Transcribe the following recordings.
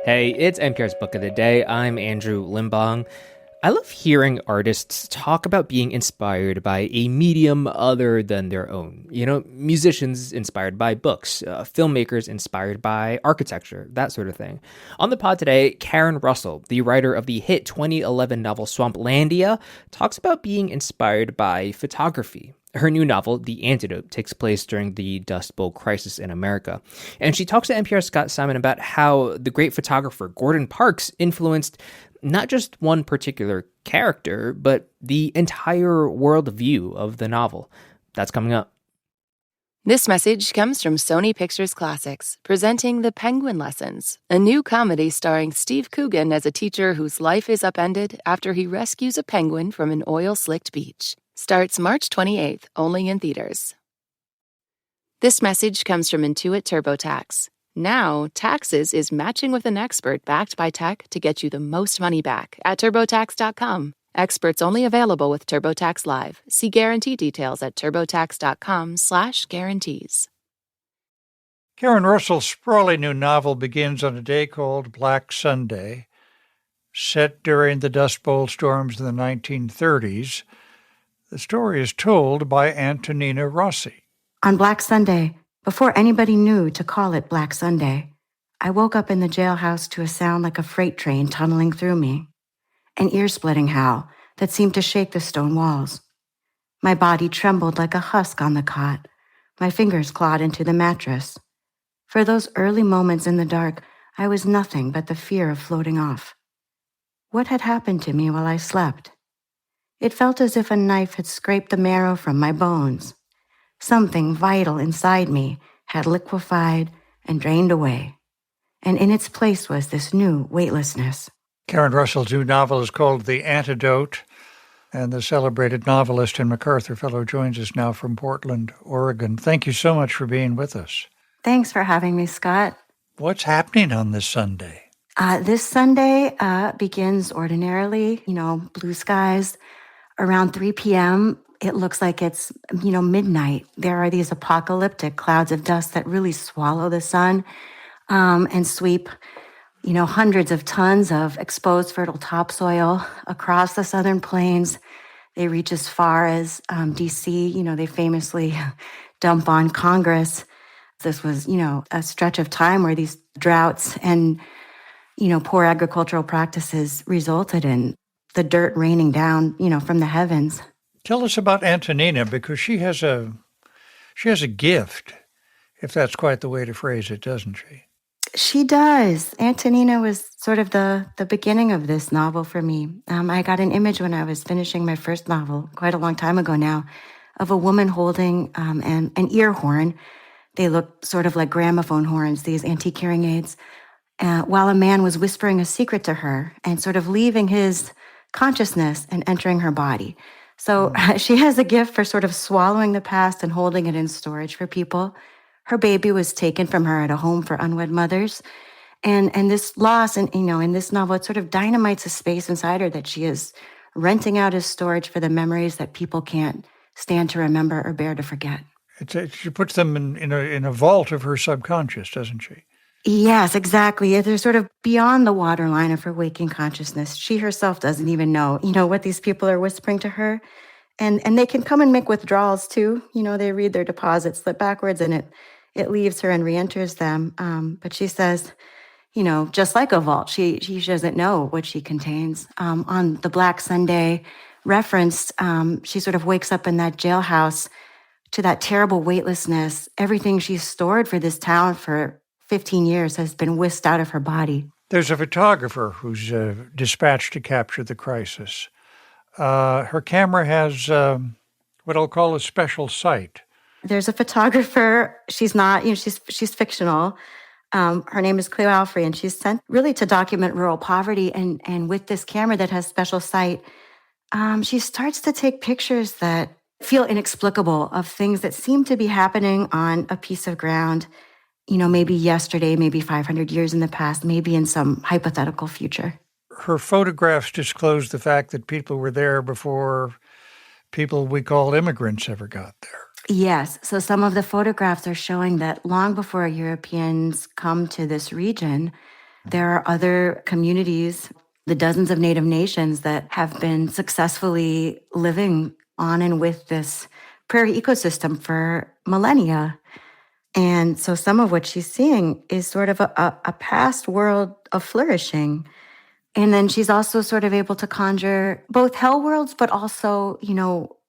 Hey, it's NPR's Book of the Day. I'm Andrew Limbong. I love hearing artists talk about being inspired by a medium other than their own. Musicians inspired by books, filmmakers inspired by architecture, that sort of thing. On the pod today, Karen Russell, the writer of the hit 2011 novel Swamplandia, talks about being inspired by photography. Her new novel, The Antidote, takes place during the Dust Bowl crisis in America. And she talks to NPR's Scott Simon about how the great photographer Gordon Parks influenced not just one particular character, but the entire worldview of the novel. That's coming up. This message comes from Sony Pictures Classics, presenting The Penguin Lessons, a new comedy starring Steve Coogan as a teacher whose life is upended after he rescues a penguin from an oil-slicked beach. Starts March 28th, only in theaters. This message comes from Intuit TurboTax. Now, Taxes is matching with an expert backed by tech to get you the most money back at TurboTax.com. Experts only available with TurboTax Live. See guarantee details at TurboTax.com/guarantees. Karen Russell's sprawling new novel begins on a day called Black Sunday, set during the Dust Bowl storms in the 1930s. The story is told by Antonina Rossi. On Black Sunday, before anybody knew to call it Black Sunday, I woke up in the jailhouse to a sound like a freight train tunneling through me, an ear-splitting howl that seemed to shake the stone walls. My body trembled like a husk on the cot. My fingers clawed into the mattress. For those early moments in the dark, I was nothing but the fear of floating off. What had happened to me while I slept? It felt as if a knife had scraped the marrow from my bones. Something vital inside me had liquefied and drained away, and in its place was this new weightlessness. Karen Russell's new novel is called The Antidote, and the celebrated novelist and MacArthur Fellow joins us now from Portland, Oregon. Thank you so much for being with us. Thanks for having me, Scott. What's happening on this Sunday? This Sunday begins ordinarily, blue skies. Around 3 p.m., it looks like it's, midnight. There are these apocalyptic clouds of dust that really swallow the sun and sweep, hundreds of tons of exposed fertile topsoil across the southern plains. They reach as far as D.C. They famously dump on Congress. This was, a stretch of time where these droughts and, poor agricultural practices resulted in the dirt raining down, from the heavens. Tell us about Antonina, because she has a gift, if that's quite the way to phrase it, doesn't she? She does. Antonina was sort of the beginning of this novel for me. I got an image when I was finishing my first novel, quite a long time ago now, of a woman holding an ear horn. They look sort of like gramophone horns, these antique hearing aids, while a man was whispering a secret to her and sort of leaving his consciousness and entering her body. So she has a gift for sort of swallowing the past and holding it in storage for people. Her baby was taken from her at a home for unwed mothers. And this loss, and in this novel, it sort of dynamites a space inside her that she is renting out as storage for the memories that people can't stand to remember or bear to forget. She puts them in a vault of her subconscious, doesn't she? Yes, exactly. They're sort of beyond the waterline of her waking consciousness. She herself doesn't even know, what these people are whispering to her. And they can come and make withdrawals too. They read their deposit slip backwards and it leaves her and re-enters them. But she says, just like a vault, she doesn't know what she contains. On the Black Sunday reference, she sort of wakes up in that jailhouse to that terrible weightlessness. Everything she's stored for this town for 15 years has been whisked out of her body. There's a photographer who's dispatched to capture the crisis. Her camera has what I'll call a special sight. There's a photographer. She's not, she's fictional. Her name is Cleo Alfrey, and she's sent really to document rural poverty. And with this camera that has special sight, she starts to take pictures that feel inexplicable of things that seem to be happening on a piece of ground, maybe yesterday, maybe 500 years in the past, maybe in some hypothetical future. Her photographs disclose the fact that people were there before people we call immigrants ever got there. Yes. So some of the photographs are showing that long before Europeans come to this region, There are other communities, the dozens of Native nations that have been successfully living on and with this prairie ecosystem for millennia. And so some of what she's seeing is sort of a past world of flourishing. And then she's also sort of able to conjure both hell worlds, but also,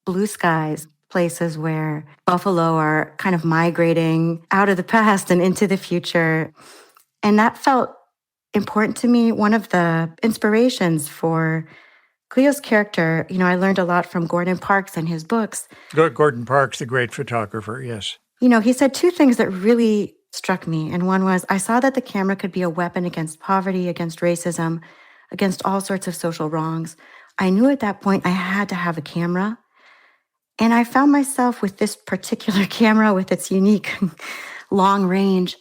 blue skies, places where buffalo are kind of migrating out of the past and into the future. And that felt important to me. One of the inspirations for Cleo's character, I learned a lot from Gordon Parks and his books. Gordon Parks, the great photographer, yes. He said two things that really struck me. And one was, I saw that the camera could be a weapon against poverty, against racism, against all sorts of social wrongs. I knew at that point I had to have a camera. And I found myself with this particular camera with its unique long range.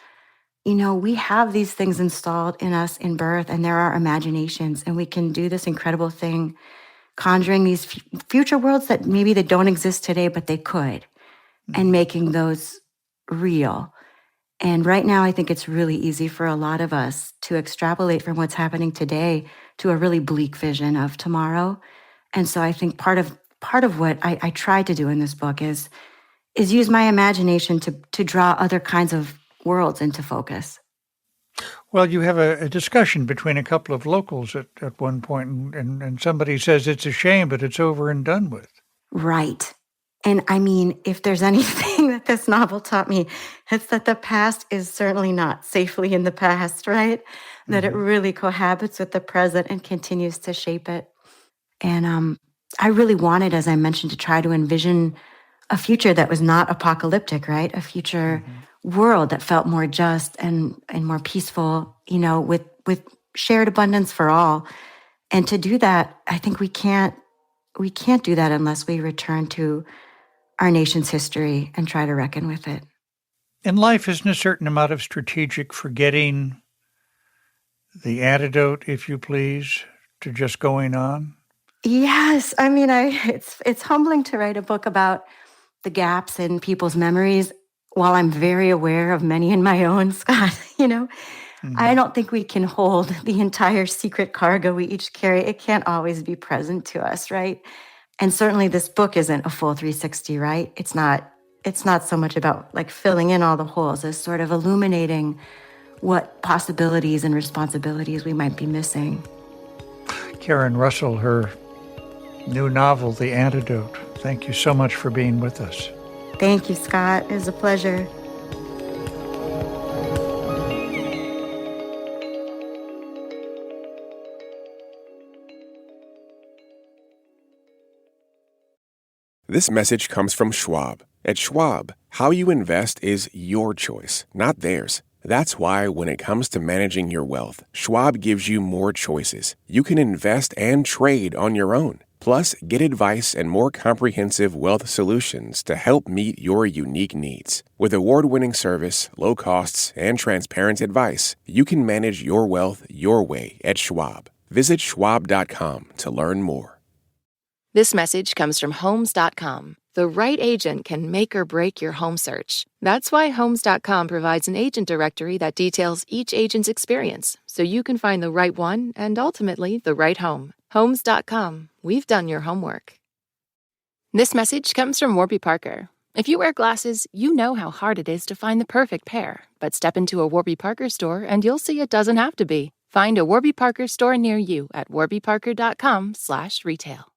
We have these things installed in us in birth, and they're our imaginations, and we can do this incredible thing, conjuring these future worlds that maybe they don't exist today, but they could, and making those real. And right now, I think it's really easy for a lot of us to extrapolate from what's happening today to a really bleak vision of tomorrow. And so I think part of what I tried to do in this book is use my imagination to draw other kinds of worlds into focus. Well, you have a discussion between a couple of locals at one point, and somebody says it's a shame, but it's over and done with. Right. And I mean, if there's anything that this novel taught me, it's that the past is certainly not safely in the past, right? That it really cohabits with the present and continues to shape it. And I really wanted, as I mentioned, to try to envision a future that was not apocalyptic, right? A future world that felt more just and more peaceful, with shared abundance for all. And to do that, I think we can't do that unless we return to our nation's history and try to reckon with it. In life, isn't a certain amount of strategic forgetting the antidote, if you please, to just going on? Yes. I mean, it's humbling to write a book about the gaps in people's memories while I'm very aware of many in my own, Scott. I don't think we can hold the entire secret cargo we each carry. It can't always be present to us, right? And certainly this book isn't a full 360, right? It's not so much about like filling in all the holes as sort of illuminating what possibilities and responsibilities we might be missing. Karen Russell, her new novel, The Antidote. Thank you so much for being with us. Thank you, Scott. It was a pleasure. This message comes from Schwab. At Schwab, how you invest is your choice, not theirs. That's why when it comes to managing your wealth, Schwab gives you more choices. You can invest and trade on your own. Plus, get advice and more comprehensive wealth solutions to help meet your unique needs. With award-winning service, low costs, and transparent advice, you can manage your wealth your way at Schwab. Visit schwab.com to learn more. This message comes from Homes.com. The right agent can make or break your home search. That's why Homes.com provides an agent directory that details each agent's experience, so you can find the right one and ultimately the right home. Homes.com. We've done your homework. This message comes from Warby Parker. If you wear glasses, you know how hard it is to find the perfect pair. But step into a Warby Parker store and you'll see it doesn't have to be. Find a Warby Parker store near you at warbyparker.com/retail.